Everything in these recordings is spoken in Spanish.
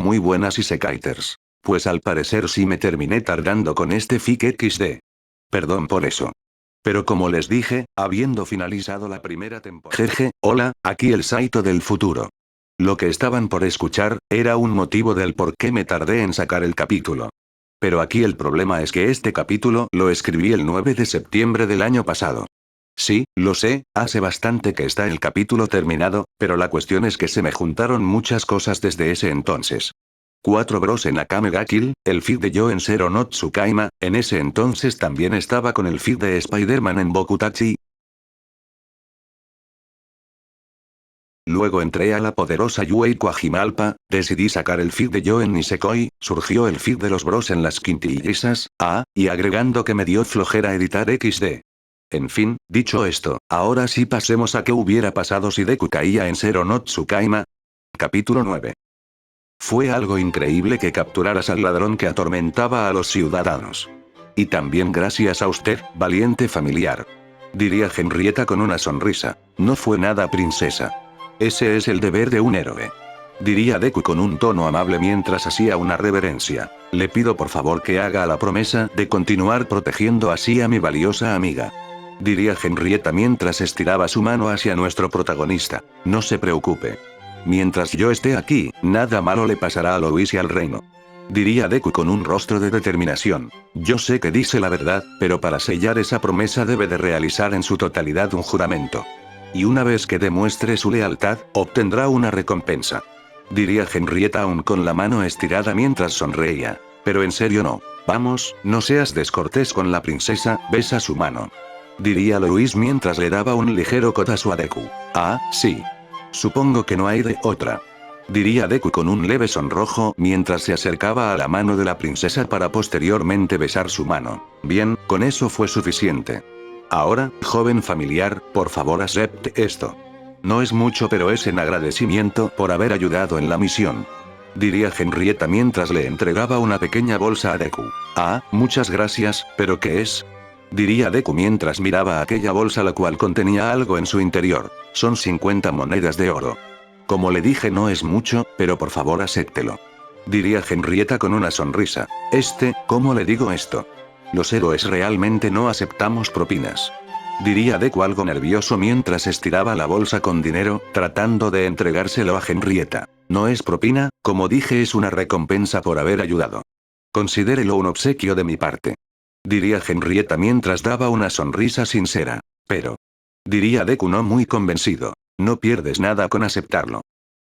Muy buenas Isekaters. Pues al parecer sí me terminé tardando con este fic XD. Perdón por eso. Pero como les dije, habiendo finalizado la primera temporada. Jeje, hola, aquí el Saito del futuro. Lo que estaban por escuchar, era un motivo del por qué me tardé en sacar el capítulo. Pero aquí el problema es que este capítulo lo escribí el 9 de septiembre del año pasado. Sí, lo sé, hace bastante que está el capítulo terminado, pero la cuestión es que se me juntaron muchas cosas desde ese entonces. 4 bros en Akame ga Kill, el feed de Yo en Zero no Tsukaima, en ese entonces también estaba con el feed de Spider-Man en Bokutachi. Luego entré a la poderosa Yuei Coajimalpa, decidí sacar el feed de Yo en Nisekoi, surgió el feed de los bros en las quintillizas, y agregando que me dio flojera editar XD. En fin, dicho esto, ahora sí pasemos a qué hubiera pasado si Deku caía en Zero no Tsukaima. Capítulo 9. Fue algo increíble que capturaras al ladrón que atormentaba a los ciudadanos. Y también gracias a usted, valiente familiar. Diría Henrietta con una sonrisa. No fue nada, princesa. Ese es el deber de un héroe. Diría Deku con un tono amable mientras hacía una reverencia. Le pido por favor que haga la promesa de continuar protegiendo así a mi valiosa amiga. Diría Henrietta mientras estiraba su mano hacia nuestro protagonista. No se preocupe. Mientras yo esté aquí, nada malo le pasará a Louis y al reino. Diría Deku con un rostro de determinación. Yo sé que dice la verdad, pero para sellar esa promesa debe de realizar en su totalidad un juramento. Y una vez que demuestre su lealtad, obtendrá una recompensa. Diría Henrietta aún con la mano estirada mientras sonreía. Pero en serio no. Vamos, no seas descortés con la princesa, besa su mano. Diría Louis mientras le daba un ligero codazo a Deku. Ah, sí. Supongo que no hay de otra. Diría Deku con un leve sonrojo mientras se acercaba a la mano de la princesa para posteriormente besar su mano. Bien, con eso fue suficiente. Ahora, joven familiar, por favor acepte esto. No es mucho pero es en agradecimiento por haber ayudado en la misión. Diría Henrietta mientras le entregaba una pequeña bolsa a Deku. Ah, muchas gracias, ¿pero qué es? Diría Deku mientras miraba aquella bolsa la cual contenía algo en su interior. Son 50 monedas de oro. Como le dije no es mucho, pero por favor acéptelo. Diría Henrietta con una sonrisa. ¿Cómo le digo esto? Los héroes realmente no aceptamos propinas. Diría Deku algo nervioso mientras estiraba la bolsa con dinero, tratando de entregárselo a Henrietta. No es propina, como dije es una recompensa por haber ayudado. Considérelo un obsequio de mi parte. Diría Henrietta mientras daba una sonrisa sincera. Pero. Diría Deku no muy convencido. No pierdes nada con aceptarlo.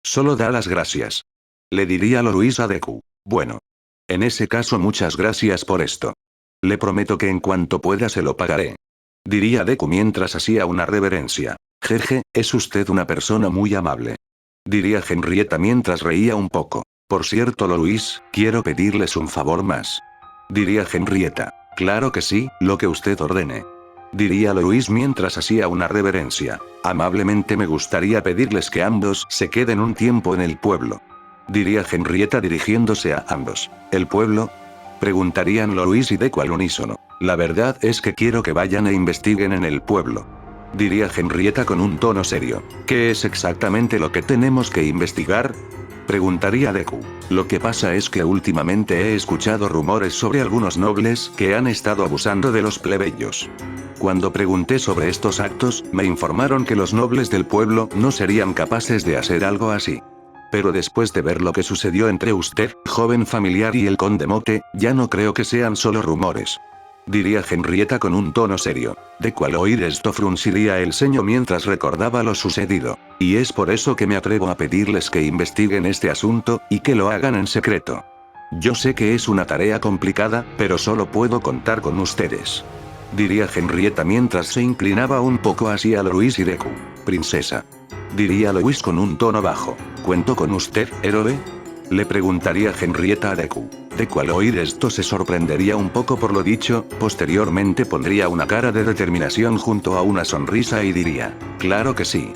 Solo da las gracias. Le diría Louis a Deku. Bueno. En ese caso muchas gracias por esto. Le prometo que en cuanto pueda se lo pagaré. Diría Deku mientras hacía una reverencia. Jeje, es usted una persona muy amable. Diría Henrietta mientras reía un poco. Por cierto Louis, quiero pedirles un favor más. Diría Henrietta. Claro que sí, lo que usted ordene. Diría Louis mientras hacía una reverencia. Amablemente me gustaría pedirles que ambos se queden un tiempo en el pueblo. Diría Henrietta dirigiéndose a ambos. ¿El pueblo? Preguntarían Louis y Deku al unísono. La verdad es que quiero que vayan e investiguen en el pueblo. Diría Henrietta con un tono serio. ¿Qué es exactamente lo que tenemos que investigar? Preguntaría Deku. Lo que pasa es que últimamente he escuchado rumores sobre algunos nobles que han estado abusando de los plebeyos. Cuando pregunté sobre estos actos, me informaron que los nobles del pueblo no serían capaces de hacer algo así. Pero después de ver lo que sucedió entre usted, joven familiar y el conde Mote, ya no creo que sean solo rumores. Diría Henrietta con un tono serio. Deku al oír esto frunciría el ceño mientras recordaba lo sucedido. Y es por eso que me atrevo a pedirles que investiguen este asunto, y que lo hagan en secreto. Yo sé que es una tarea complicada, pero solo puedo contar con ustedes. Diría Henrietta mientras se inclinaba un poco hacia Louis y Deku. Princesa. Diría Louis con un tono bajo. ¿Cuento con usted, héroe? Le preguntaría Henrietta a Deku. Deku al oír esto se sorprendería un poco por lo dicho, posteriormente pondría una cara de determinación junto a una sonrisa y diría, claro que sí.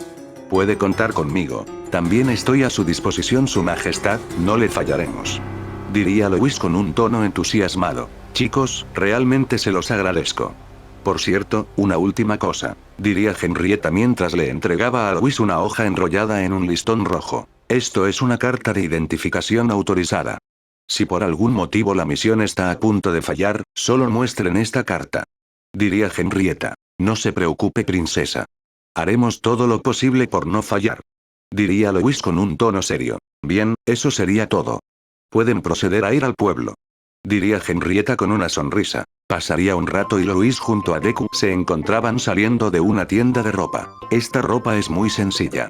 Puede contar conmigo. También estoy a su disposición su majestad, no le fallaremos. Diría Louis con un tono entusiasmado. Chicos, realmente se los agradezco. Por cierto, una última cosa. Diría Henrietta mientras le entregaba a Louis una hoja enrollada en un listón rojo. Esto es una carta de identificación autorizada. Si por algún motivo la misión está a punto de fallar, solo muestren esta carta. Diría Henrietta. No se preocupe, princesa. Haremos todo lo posible por no fallar. Diría Louis con un tono serio. Bien, eso sería todo. Pueden proceder a ir al pueblo. Diría Henrietta con una sonrisa. Pasaría un rato y Louis junto a Deku se encontraban saliendo de una tienda de ropa. Esta ropa es muy sencilla.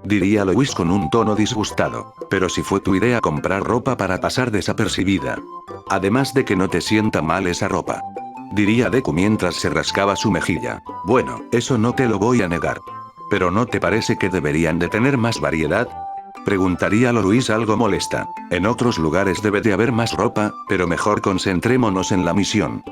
Diría Louis con un tono disgustado. Pero si fue tu idea comprar ropa para pasar desapercibida. Además de que no te sienta mal esa ropa. Diría Deku mientras se rascaba su mejilla. Bueno, eso no te lo voy a negar. ¿Pero no te parece que deberían de tener más variedad? Preguntaría Louis algo molesta. En otros lugares debe de haber más ropa, pero mejor concentrémonos en la misión.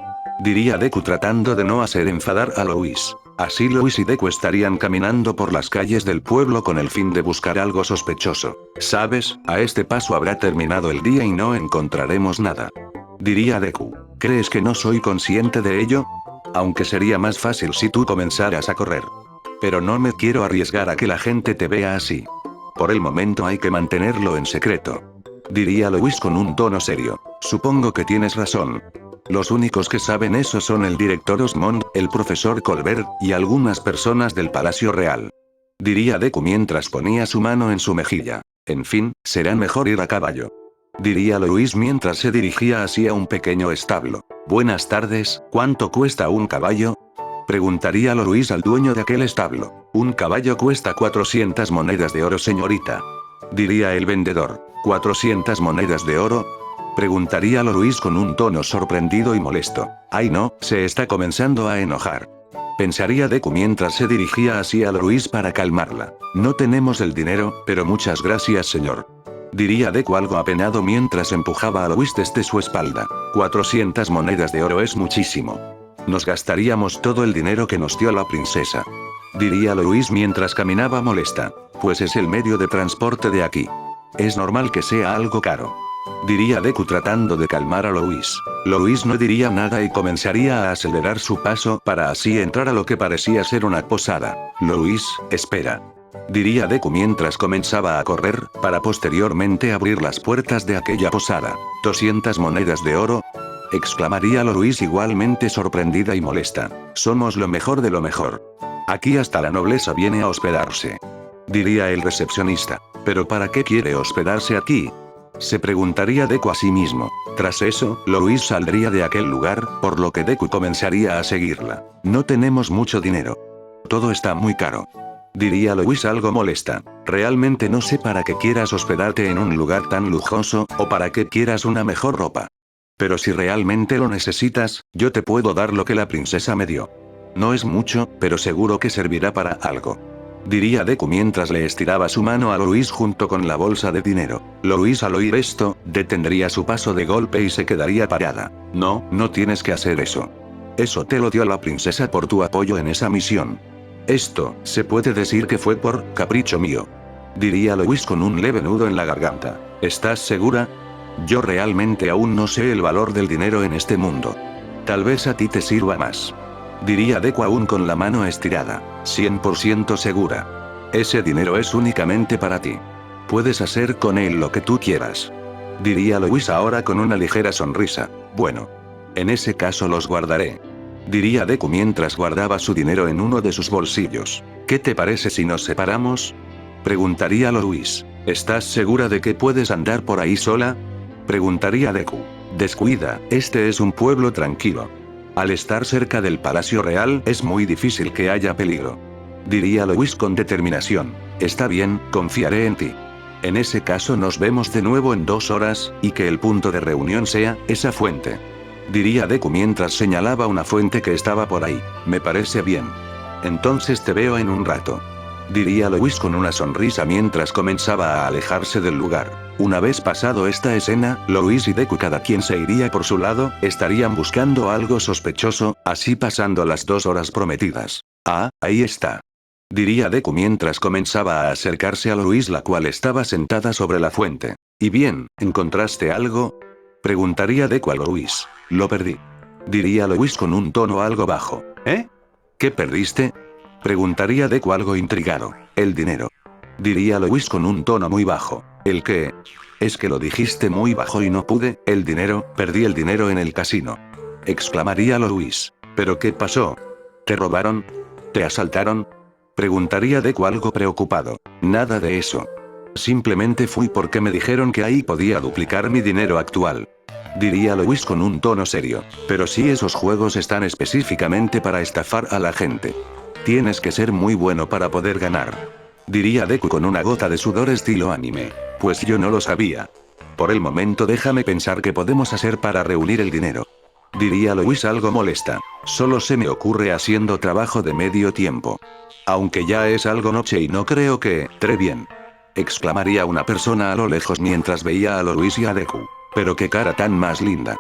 Diría Deku tratando de no hacer enfadar a Louis. Así Louis y Deku estarían caminando por las calles del pueblo con el fin de buscar algo sospechoso. ¿Sabes? A este paso habrá terminado el día y no encontraremos nada. Diría Deku. ¿Crees que no soy consciente de ello? Aunque sería más fácil si tú comenzaras a correr. Pero no me quiero arriesgar a que la gente te vea así. Por el momento hay que mantenerlo en secreto. Diría Louis con un tono serio. Supongo que tienes razón. Los únicos que saben eso son el director Osmond, el profesor Colbert, y algunas personas del Palacio Real. Diría Deku mientras ponía su mano en su mejilla. En fin, será mejor ir a caballo. Diría Louis mientras se dirigía hacia un pequeño establo. Buenas tardes, ¿cuánto cuesta un caballo? Preguntaría Louis al dueño de aquel establo. Un caballo cuesta 400 monedas de oro, señorita. Diría el vendedor. ¿400 monedas de oro? Preguntaría Louis con un tono sorprendido y molesto. Ay no, se está comenzando a enojar. Pensaría Deku mientras se dirigía hacia Louis para calmarla. No tenemos el dinero, pero muchas gracias, señor. Diría Deku algo apenado mientras empujaba a Louis desde su espalda. 400 monedas de oro es muchísimo. Nos gastaríamos todo el dinero que nos dio la princesa. Diría Louis mientras caminaba molesta. Pues es el medio de transporte de aquí. Es normal que sea algo caro. Diría Deku tratando de calmar a Louis. Louis no diría nada y comenzaría a acelerar su paso para así entrar a lo que parecía ser una posada. Louis, espera. Diría Deku mientras comenzaba a correr, para posteriormente abrir las puertas de aquella posada. 200 monedas de oro. Exclamaría Louis igualmente sorprendida y molesta. Somos lo mejor de lo mejor. Aquí hasta la nobleza viene a hospedarse. Diría el recepcionista. ¿Pero para qué quiere hospedarse aquí? Se preguntaría Deku a sí mismo. Tras eso, Louis saldría de aquel lugar, por lo que Deku comenzaría a seguirla. No tenemos mucho dinero. Todo está muy caro. Diría Louis algo molesta. Realmente no sé para qué quieras hospedarte en un lugar tan lujoso, o para qué quieras una mejor ropa. Pero si realmente lo necesitas, yo te puedo dar lo que la princesa me dio. No es mucho, pero seguro que servirá para algo. Diría Deku mientras le estiraba su mano a Louis junto con la bolsa de dinero. Louis al oír esto, detendría su paso de golpe y se quedaría parada. No, no tienes que hacer eso. Eso te lo dio la princesa por tu apoyo en esa misión. Esto, se puede decir que fue por capricho mío. Diría Louis con un leve nudo en la garganta. ¿Estás segura? Yo realmente aún no sé el valor del dinero en este mundo. Tal vez a ti te sirva más. Diría Deku aún con la mano estirada. 100% segura. Ese dinero es únicamente para ti. Puedes hacer con él lo que tú quieras. Diría Louis ahora con una ligera sonrisa. Bueno. En ese caso los guardaré. Diría Deku mientras guardaba su dinero en uno de sus bolsillos. ¿Qué te parece si nos separamos? Preguntaría Louis. ¿Estás segura de que puedes andar por ahí sola? Preguntaría Deku. Descuida, este es un pueblo tranquilo. Al estar cerca del Palacio Real es muy difícil que haya peligro. Diría Louis con determinación. Está bien, confiaré en ti. En ese caso nos vemos de nuevo en 2 horas, y que el punto de reunión sea esa fuente. Diría Deku mientras señalaba una fuente que estaba por ahí. Me parece bien. Entonces te veo en un rato. Diría Louis con una sonrisa mientras comenzaba a alejarse del lugar. Una vez pasado esta escena, Louis y Deku cada quien se iría por su lado, estarían buscando algo sospechoso, así pasando las 2 horas prometidas. Ah, ahí está. Diría Deku mientras comenzaba a acercarse a Louis, la cual estaba sentada sobre la fuente. ¿Y bien, encontraste algo? Preguntaría Deku a Louis. Lo perdí. Diría Louis con un tono algo bajo. ¿Eh? ¿Qué perdiste? Preguntaría Deku algo intrigado. El dinero. Diría Louis con un tono muy bajo. ¿El qué? Es que lo dijiste muy bajo y no pude. El dinero, perdí el dinero en el casino. Exclamaría Louis. ¿Pero qué pasó? ¿Te robaron? ¿Te asaltaron? Preguntaría Deku algo preocupado. Nada de eso. Simplemente fui porque me dijeron que ahí podía duplicar mi dinero actual. Diría Louis con un tono serio. Pero si esos juegos están específicamente para estafar a la gente. Tienes que ser muy bueno para poder ganar. Diría Deku con una gota de sudor estilo anime. Pues yo no lo sabía. Por el momento déjame pensar qué podemos hacer para reunir el dinero. Diría Louis algo molesta. Solo se me ocurre haciendo trabajo de medio tiempo. Aunque ya es algo noche y no creo que, «Tre bien», exclamaría una persona a lo lejos mientras veía a Louis y a Deku. Pero qué cara tan más linda.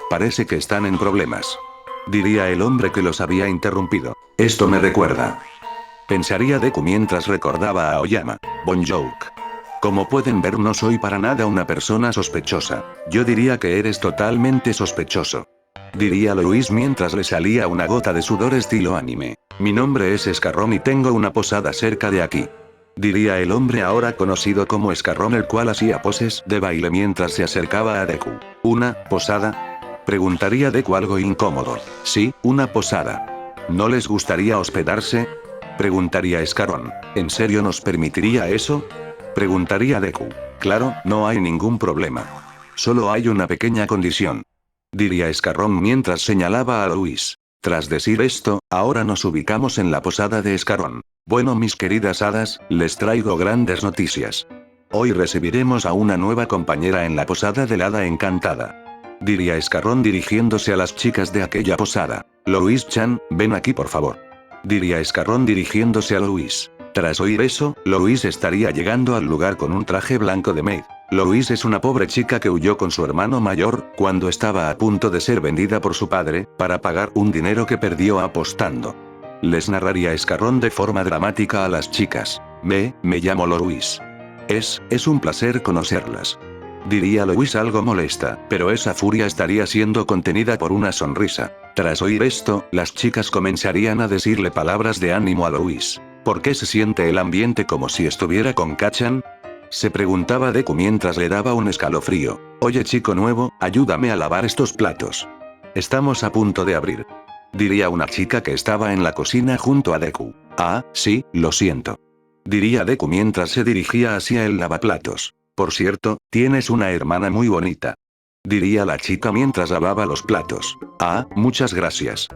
Parece que están en problemas. Diría el hombre que los había interrumpido. Esto me recuerda. Pensaría Deku mientras recordaba a Aoyama. Bon joke. Como pueden ver, no soy para nada una persona sospechosa. Yo diría que eres totalmente sospechoso. Diría Louis mientras le salía una gota de sudor estilo anime. Mi nombre es Scarron y tengo una posada cerca de aquí. Diría el hombre ahora conocido como Scarron, el cual hacía poses de baile mientras se acercaba a Deku. ¿Una posada? Preguntaría Deku algo incómodo. Sí, una posada. ¿No les gustaría hospedarse? Preguntaría Scarron. ¿En serio nos permitiría eso? Preguntaría Deku. Claro, no hay ningún problema. Solo hay una pequeña condición. Diría Scarron mientras señalaba a Louis. Tras decir esto, ahora nos ubicamos en la posada de Scarron. Bueno, mis queridas hadas, les traigo grandes noticias. Hoy recibiremos a una nueva compañera en la posada del hada encantada. Diría Scarron dirigiéndose a las chicas de aquella posada. Louis-chan, ven aquí por favor. Diría Scarron dirigiéndose a Louis. Tras oír eso, Louis estaría llegando al lugar con un traje blanco de maid. Louis es una pobre chica que huyó con su hermano mayor, cuando estaba a punto de ser vendida por su padre, para pagar un dinero que perdió apostando. Les narraría Scarron de forma dramática a las chicas. Me llamo Louis. Es un placer conocerlas. Diría Louis algo molesta, pero esa furia estaría siendo contenida por una sonrisa. Tras oír esto, las chicas comenzarían a decirle palabras de ánimo a Louis. ¿Por qué se siente el ambiente como si estuviera con Kachan? Se preguntaba Deku mientras le daba un escalofrío. Oye chico nuevo, ayúdame a lavar estos platos. Estamos a punto de abrir. Diría una chica que estaba en la cocina junto a Deku. Ah, sí, lo siento. Diría Deku mientras se dirigía hacia el lavaplatos. Por cierto, tienes una hermana muy bonita. Diría la chica mientras lavaba los platos. Ah, muchas gracias.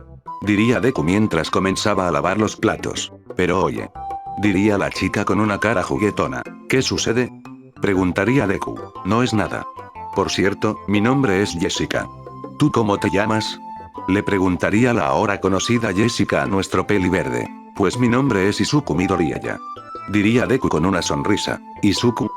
Diría Deku mientras comenzaba a lavar los platos. Pero oye. Diría la chica con una cara juguetona. ¿Qué sucede? Preguntaría Deku. No es nada. Por cierto, mi nombre es Jessica. ¿Tú cómo te llamas? Le preguntaría la ahora conocida Jessica a nuestro peli verde. Pues mi nombre es Izuku Midoriya. Diría Deku con una sonrisa. ¿Izuku?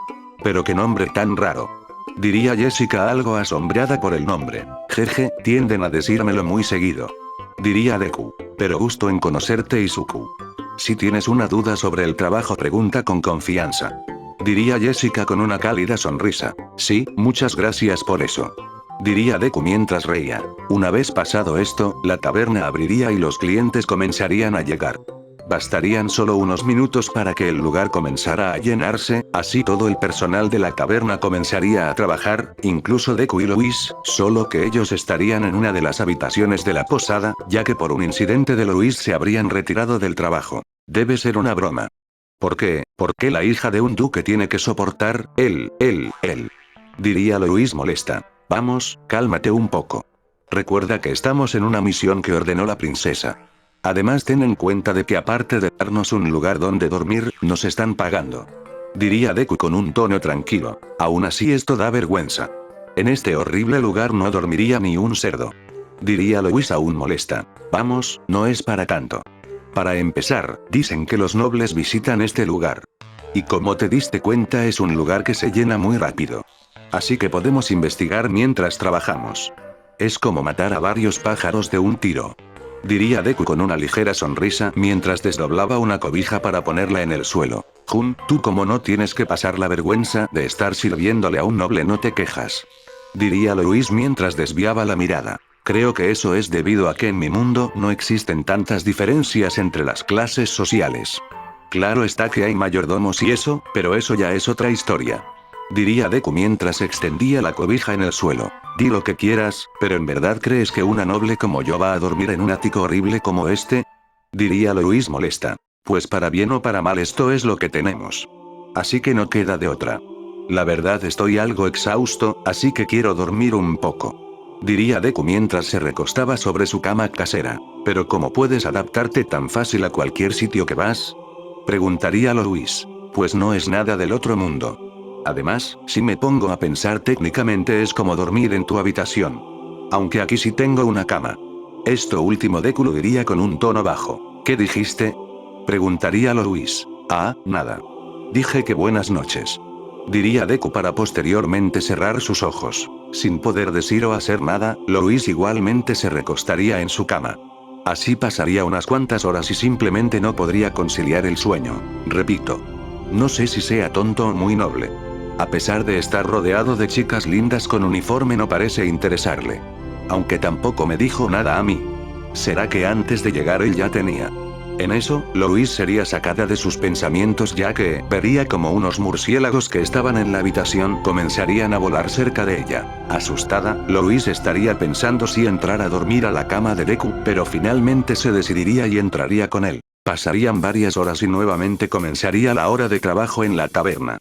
Pero qué nombre tan raro. Diría Jessica algo asombrada por el nombre. Jeje, tienden a decírmelo muy seguido. Diría Deku. Pero gusto en conocerte, Izuku. Si tienes una duda sobre el trabajo, pregunta con confianza. Diría Jessica con una cálida sonrisa. Sí, muchas gracias por eso. Diría Deku mientras reía. Una vez pasado esto, la taberna abriría y los clientes comenzarían a llegar. Bastarían solo unos minutos para que el lugar comenzara a llenarse, así todo el personal de la taberna comenzaría a trabajar, incluso Deku y Louis, solo que ellos estarían en una de las habitaciones de la posada, ya que por un incidente de Louis se habrían retirado del trabajo. Debe ser una broma. ¿Por qué? ¿Por qué la hija de un duque tiene que soportar, él? Diría Louis molesta. Vamos, cálmate un poco. Recuerda que estamos en una misión que ordenó la princesa. Además, ten en cuenta de que aparte de darnos un lugar donde dormir, nos están pagando. Diría Deku con un tono tranquilo. Aún así esto da vergüenza. En este horrible lugar no dormiría ni un cerdo. Diría Louis aún molesta. Vamos, no es para tanto. Para empezar, dicen que los nobles visitan este lugar. Y como te diste cuenta, es un lugar que se llena muy rápido. Así que podemos investigar mientras trabajamos. Es como matar a varios pájaros de un tiro. Diría Deku con una ligera sonrisa mientras desdoblaba una cobija para ponerla en el suelo. Jun, tú como no tienes que pasar la vergüenza de estar sirviéndole a un noble, no te quejas. Diría Louis mientras desviaba la mirada. Creo que eso es debido a que en mi mundo no existen tantas diferencias entre las clases sociales. Claro está que hay mayordomos y eso, pero eso ya es otra historia. Diría Deku mientras extendía la cobija en el suelo. Di lo que quieras, pero ¿en verdad crees que una noble como yo va a dormir en un ático horrible como este? Diría Louise molesta. Pues para bien o para mal esto es lo que tenemos. Así que no queda de otra. La verdad estoy algo exhausto, así que quiero dormir un poco. Diría Deku mientras se recostaba sobre su cama casera. Pero ¿cómo puedes adaptarte tan fácil a cualquier sitio que vas? Preguntaría Louise. Pues no es nada del otro mundo. Además, si me pongo a pensar técnicamente es como dormir en tu habitación. Aunque aquí sí tengo una cama. Esto último Deku lo diría con un tono bajo. ¿Qué dijiste? Preguntaría Louise. Ah, nada. Dije que buenas noches. Diría Deku para posteriormente cerrar sus ojos. Sin poder decir o hacer nada, Louise igualmente se recostaría en su cama. Así pasaría unas cuantas horas y simplemente no podría conciliar el sueño. Repito. No sé si sea tonto o muy noble. A pesar de estar rodeado de chicas lindas con uniforme no parece interesarle. Aunque tampoco me dijo nada a mí. ¿Será que antes de llegar él ya tenía? En eso, Louise sería sacada de sus pensamientos ya que vería como unos murciélagos que estaban en la habitación comenzarían a volar cerca de ella. Asustada, Louise estaría pensando si entrar a dormir a la cama de Deku, pero finalmente se decidiría y entraría con él. Pasarían varias horas y nuevamente comenzaría la hora de trabajo en la taberna.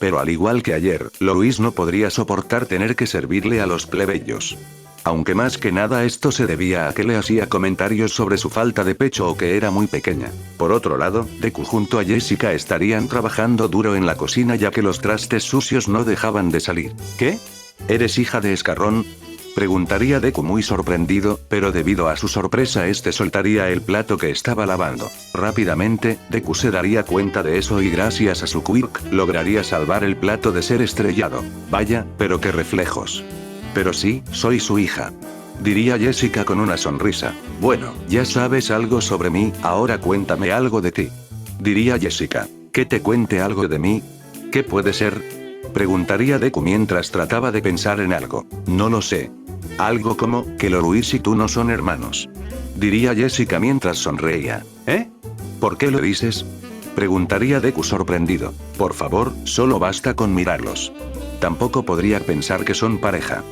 Pero al igual que ayer, Louise no podría soportar tener que servirle a los plebeyos. Aunque más que nada esto se debía a que le hacía comentarios sobre su falta de pecho o que era muy pequeña. Por otro lado, Deku junto a Jessica estarían trabajando duro en la cocina ya que los trastes sucios no dejaban de salir. ¿Qué? ¿Eres hija de Escarrón? Preguntaría Deku muy sorprendido, pero debido a su sorpresa este soltaría el plato que estaba lavando. Rápidamente, Deku se daría cuenta de eso y gracias a su quirk, lograría salvar el plato de ser estrellado. Vaya, pero qué reflejos. Pero sí, soy su hija. Diría Jessica con una sonrisa. Bueno, ya sabes algo sobre mí, ahora cuéntame algo de ti. Diría Jessica. ¿Que te cuente algo de mí? ¿Qué puede ser? Preguntaría Deku mientras trataba de pensar en algo. No lo sé. Algo como, que Louise y tú no son hermanos. Diría Jessica mientras sonreía. ¿Eh? ¿Por qué lo dices? Preguntaría Deku sorprendido. Por favor, solo basta con mirarlos. Tampoco podría pensar que son pareja.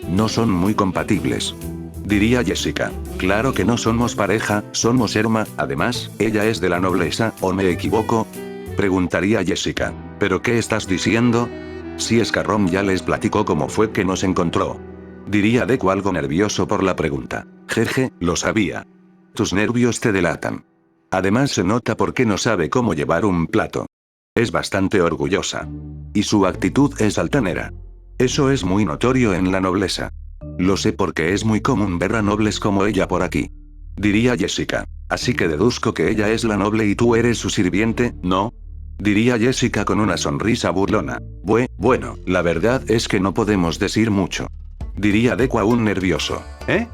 No son muy compatibles. Diría Jessica. Claro que no somos pareja, somos herma, además, ella es de la nobleza, ¿o me equivoco? Preguntaría Jessica. ¿Pero qué estás diciendo? Si Escarrón ya les platicó cómo fue que nos encontró. Diría Deku algo nervioso por la pregunta. Jeje, lo sabía. Tus nervios te delatan. Además se nota porque no sabe cómo llevar un plato. Es bastante orgullosa. Y su actitud es altanera. Eso es muy notorio en la nobleza. Lo sé porque es muy común ver a nobles como ella por aquí. Diría Jessica. Así que deduzco que ella es la noble y tú eres su sirviente, ¿no? Diría Jessica con una sonrisa burlona. Bueno, la verdad es que no podemos decir mucho. Diría Deku aún nervioso. ¿Eh?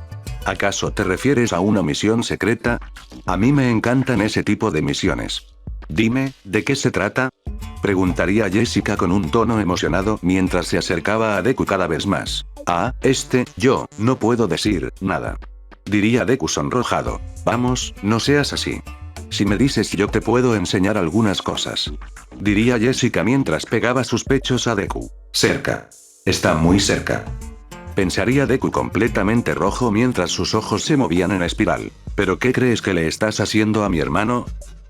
¿Acaso te refieres a una misión secreta? A mí me encantan ese tipo de misiones. Dime, ¿de qué se trata? Preguntaría Jessica con un tono emocionado mientras se acercaba a Deku cada vez más. Yo, no puedo decir nada. Diría Deku sonrojado. Vamos, no seas así. Si me dices yo te puedo enseñar algunas cosas. Diría Jessica mientras pegaba sus pechos a Deku. Cerca. Está muy cerca. Pensaría Deku completamente rojo mientras sus ojos se movían en espiral. ¿Pero qué crees que le estás haciendo a mi hermano?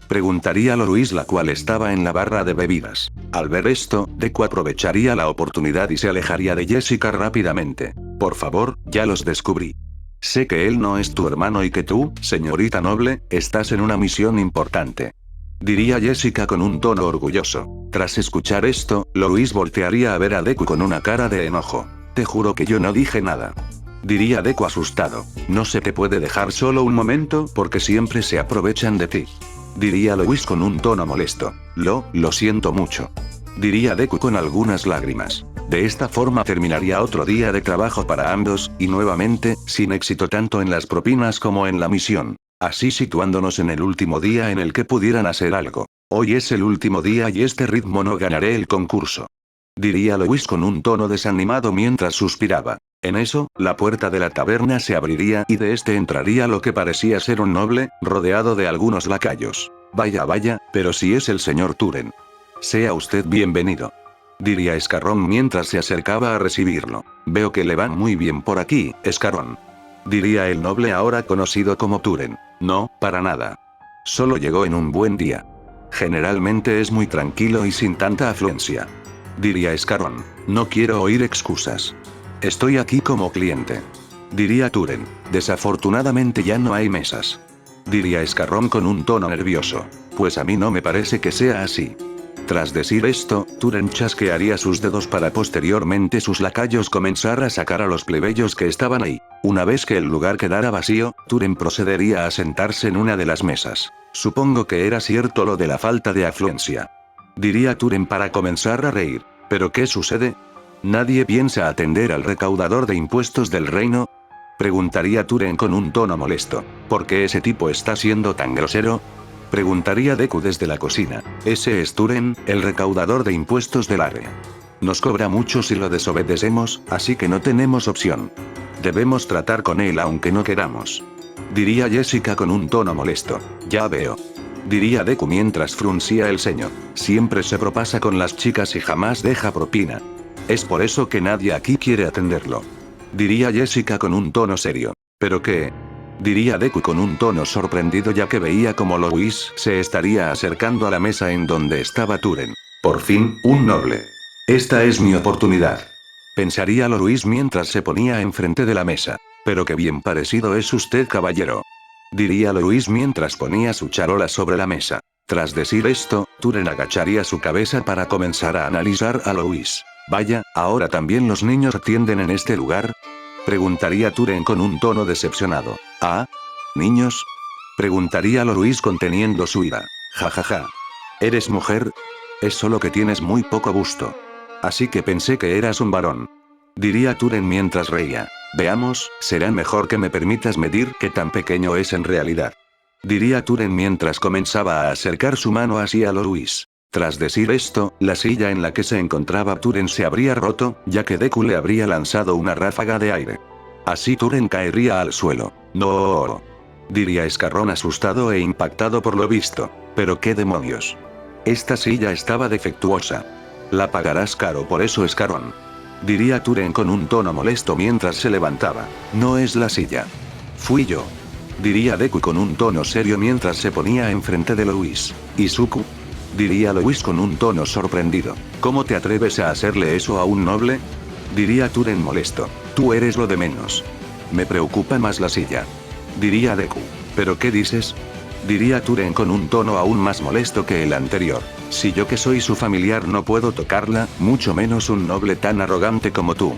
Preguntaría Louise la cual estaba en la barra de bebidas. Al ver esto, Deku aprovecharía la oportunidad y se alejaría de Jessica rápidamente. Por favor, ya los descubrí. Sé que él no es tu hermano y que tú, señorita noble, estás en una misión importante. Diría Jessica con un tono orgulloso. Tras escuchar esto, Louise voltearía a ver a Deku con una cara de enojo. Te juro que yo no dije nada. Diría Deku asustado. No se te puede dejar solo un momento porque siempre se aprovechan de ti. Diría Louise con un tono molesto. Lo siento mucho. Diría Deku con algunas lágrimas. De esta forma terminaría otro día de trabajo para ambos, y nuevamente, sin éxito tanto en las propinas como en la misión. Así situándonos en el último día en el que pudieran hacer algo. Hoy es el último día y este ritmo no ganaré el concurso. Diría Louise con un tono desanimado mientras suspiraba. En eso, la puerta de la taberna se abriría y de este entraría lo que parecía ser un noble, rodeado de algunos lacayos. Vaya vaya, pero si es el señor Turen. Sea usted bienvenido. Diría Escarrón mientras se acercaba a recibirlo. Veo que le va muy bien por aquí, Escarrón. Diría el noble ahora conocido como Turen. No, para nada. Solo llegó en un buen día. Generalmente es muy tranquilo y sin tanta afluencia. Diría Escarrón. No quiero oír excusas. Estoy aquí como cliente. Diría Turen. Desafortunadamente ya no hay mesas. Diría Escarrón con un tono nervioso. Pues a mí no me parece que sea así. Tras decir esto, Turen chasquearía sus dedos para posteriormente sus lacayos comenzar a sacar a los plebeyos que estaban ahí. Una vez que el lugar quedara vacío, Turen procedería a sentarse en una de las mesas. Supongo que era cierto lo de la falta de afluencia. Diría Turen para comenzar a reír. ¿Pero qué sucede? ¿Nadie piensa atender al recaudador de impuestos del reino? Preguntaría Turen con un tono molesto. ¿Por qué ese tipo está siendo tan grosero? Preguntaría Deku desde la cocina. Ese es Turen, el recaudador de impuestos del área. Nos cobra mucho si lo desobedecemos, así que no tenemos opción. Debemos tratar con él aunque no queramos. Diría Jessica con un tono molesto. Ya veo. Diría Deku mientras fruncía el ceño. Siempre se propasa con las chicas y jamás deja propina. Es por eso que nadie aquí quiere atenderlo. Diría Jessica con un tono serio. ¿Pero qué? Diría Deku con un tono sorprendido ya que veía como Louis se estaría acercando a la mesa en donde estaba Turen. Por fin, un noble. Esta es mi oportunidad. Pensaría Louis mientras se ponía enfrente de la mesa. Pero qué bien parecido es usted, caballero. Diría Louis mientras ponía su charola sobre la mesa. Tras decir esto, Turen agacharía su cabeza para comenzar a analizar a Louis. Vaya, ¿ahora también los niños atienden en este lugar? Preguntaría Turen con un tono decepcionado. ¿Ah? ¿Niños? Preguntaría Louis conteniendo su ira. Jajaja. ¿Eres mujer? Es solo que tienes muy poco gusto. Así que pensé que eras un varón. Diría Turen mientras reía. Veamos, será mejor que me permitas medir qué tan pequeño es en realidad. Diría Turen mientras comenzaba a acercar su mano hacia Louis. Tras decir esto, la silla en la que se encontraba Turen se habría roto, ya que Deku le habría lanzado una ráfaga de aire. Así Turen caería al suelo. No. Diría Escarrón asustado e impactado por lo visto. Pero qué demonios. Esta silla estaba defectuosa. La pagarás caro por eso, Escarrón. Diría Turen con un tono molesto mientras se levantaba. No es la silla. Fui yo. Diría Deku con un tono serio mientras se ponía enfrente de Louis. ¿Izuku? Diría Louis con un tono sorprendido. ¿Cómo te atreves a hacerle eso a un noble? Diría Turen molesto. Tú eres lo de menos. Me preocupa más la silla. Diría Deku. ¿Pero qué dices? Diría Turen con un tono aún más molesto que el anterior. Si yo que soy su familiar no puedo tocarla, mucho menos un noble tan arrogante como tú.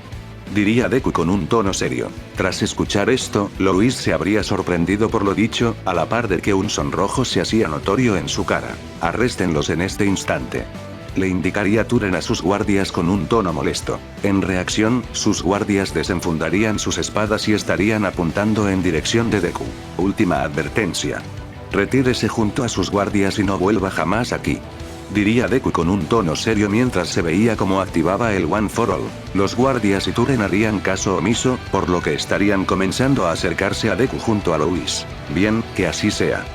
Diría Deku con un tono serio. Tras escuchar esto, Louis se habría sorprendido por lo dicho, a la par de que un sonrojo se hacía notorio en su cara. Arréstenlos en este instante. Le indicaría Turen a sus guardias con un tono molesto. En reacción, sus guardias desenfundarían sus espadas y estarían apuntando en dirección de Deku. Última advertencia. Retírese junto a sus guardias y no vuelva jamás aquí. Diría Deku con un tono serio mientras se veía cómo activaba el One for All. Los guardias y Turen harían caso omiso, por lo que estarían comenzando a acercarse a Deku junto a Louis. Bien, que así sea.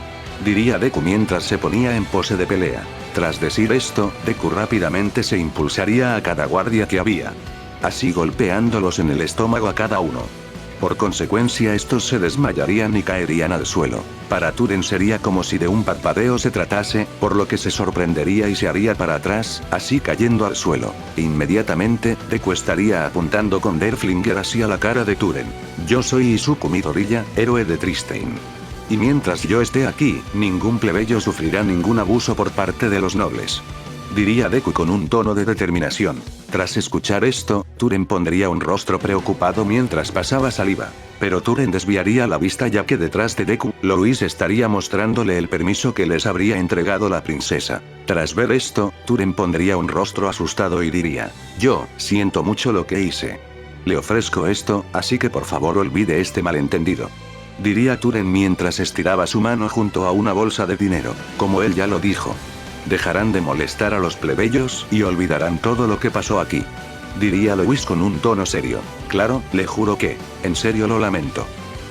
Diría Deku mientras se ponía en pose de pelea. Tras decir esto, Deku rápidamente se impulsaría a cada guardia que había. Así golpeándolos en el estómago a cada uno. Por consecuencia estos se desmayarían y caerían al suelo. Para Turen sería como si de un parpadeo se tratase, por lo que se sorprendería y se haría para atrás, así cayendo al suelo. Inmediatamente, Deku estaría apuntando con Derflinger hacia la cara de Turen. Yo soy Izuku Midoriya, héroe de Tristein. Y mientras yo esté aquí, ningún plebeyo sufrirá ningún abuso por parte de los nobles. Diría Deku con un tono de determinación. Tras escuchar esto, Turen pondría un rostro preocupado mientras pasaba saliva. Pero Turen desviaría la vista ya que detrás de Deku, Louis estaría mostrándole el permiso que les habría entregado la princesa. Tras ver esto, Turen pondría un rostro asustado y diría: yo, siento mucho lo que hice. Le ofrezco esto, así que por favor olvide este malentendido. Diría Turen mientras estiraba su mano junto a una bolsa de dinero. Como él ya lo dijo. Dejarán de molestar a los plebeyos y olvidarán todo lo que pasó aquí. Diría Louis con un tono serio. Claro, le juro que, en serio lo lamento.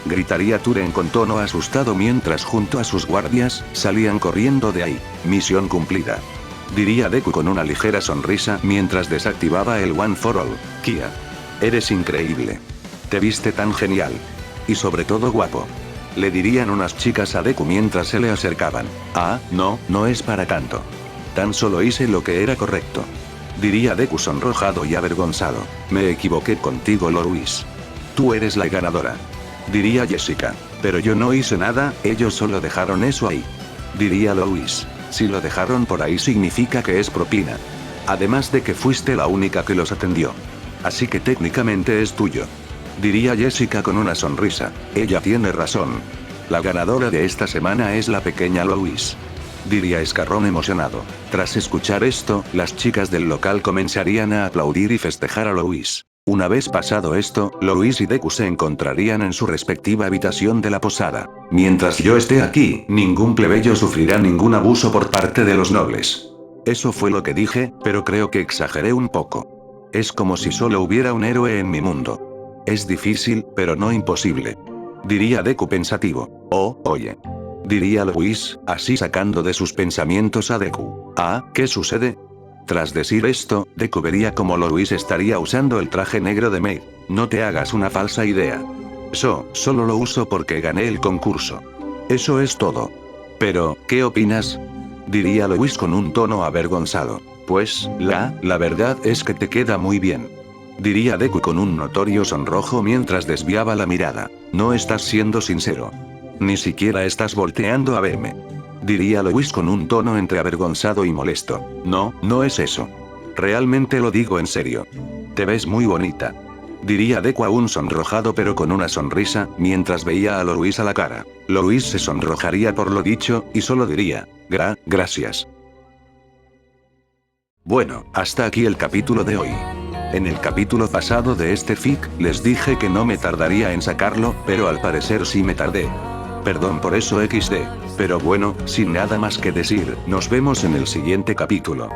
gritaría Turen con tono asustado mientras junto a sus guardias, salían corriendo de ahí. Misión cumplida. Diría Deku con una ligera sonrisa mientras desactivaba el One for All. Kia. Eres increíble. Te viste tan genial. Y sobre todo guapo. Le dirían unas chicas a Deku mientras se le acercaban. Ah, no, no es para tanto. Tan solo hice lo que era correcto. Diría Deku sonrojado y avergonzado. Me equivoqué contigo, Louis. Tú eres la ganadora. Diría Jessica. Pero yo no hice nada, ellos solo dejaron eso ahí. Diría Louis. Si lo dejaron por ahí significa que es propina. Además de que fuiste la única que los atendió. Así que técnicamente es tuyo. Diría Jessica con una sonrisa. Ella tiene razón. La ganadora de esta semana es la pequeña Louis. Diría Escarrón emocionado. Tras escuchar esto, las chicas del local comenzarían a aplaudir y festejar a Louis. Una vez pasado esto, Louis y Deku se encontrarían en su respectiva habitación de la posada. Mientras yo esté aquí, ningún plebeyo sufrirá ningún abuso por parte de los nobles. Eso fue lo que dije, pero creo que exageré un poco. Es como si solo hubiera un héroe en mi mundo. Es difícil, pero no imposible. Diría Deku pensativo. Oh, oye. Diría Louis, así sacando de sus pensamientos a Deku. Ah, ¿qué sucede? Tras decir esto, Deku vería como Louis estaría usando el traje negro de Maid. No te hagas una falsa idea. Solo lo uso porque gané el concurso. Eso es todo. Pero, ¿qué opinas? Diría Louis con un tono avergonzado. Pues, la verdad es que te queda muy bien. Diría Deku con un notorio sonrojo mientras desviaba la mirada. No estás siendo sincero. Ni siquiera estás volteando a verme. Diría Louis con un tono entre avergonzado y molesto. No, no es eso. Realmente lo digo en serio. Te ves muy bonita. Diría Deku aún sonrojado pero con una sonrisa, mientras veía a Louis a la cara. Louis se sonrojaría por lo dicho, y solo diría, gracias. Bueno, hasta aquí el capítulo de hoy. En el capítulo pasado de este fic, les dije que no me tardaría en sacarlo, pero al parecer sí me tardé. Perdón por eso XD. Pero bueno, sin nada más que decir, nos vemos en el siguiente capítulo.